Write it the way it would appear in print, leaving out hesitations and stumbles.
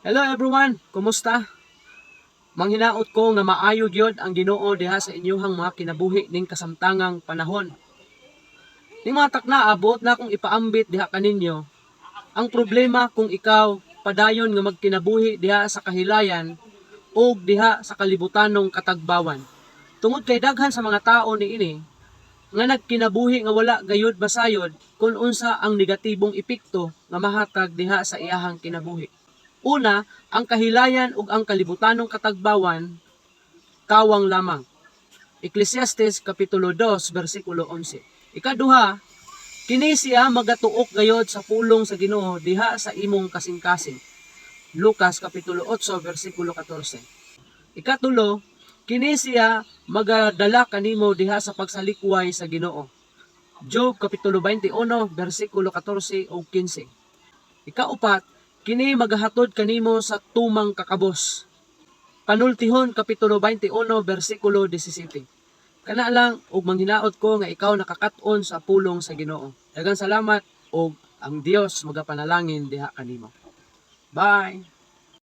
Hello everyone, kumusta? Manghinaot ko nga maayo gyud ang Ginoo diha sa inyuhang mga kinabuhi ning kasamtangang panahon. Ning mga takna abot na akong ipaambit diha kaninyo. Ang problema kung ikaw padayon nga magkinabuhi diha sa kahilayan o diha sa kalibutanong katagbawan. Tungod kay daghan sa mga tao niini nga nagkinabuhi nga wala gayud basayod kung unsa ang negatibong epekto nga mahatag diha sa iyahang kinabuhi. Una, ang kahilayan ug ang kalibutanong katagbawan kawang lamang. Ecclesiastes kapitulo 2 bersikulo 11. Ikaduha, kini siya magatuok gayod sa pulong sa Ginoo diha sa imong kasing-kasing. Lucas kapitulo 8 bersikulo 14. Ikatulo, kini siya magadala kanimo diha sa pagsalikway sa Ginoo. Job kapitulo 21 bersikulo 14 ug 15. Ikaupat, kini magahatod kanimo sa tumang kakabos. Panultihon kapitulo 21 bersikulo 17. Kana lang ug manghinaot ko nga ikaw nakakaton sa pulong sa Ginoo. Daghang salamat ug ang Dios magapanalangin diha kanimo. Bye.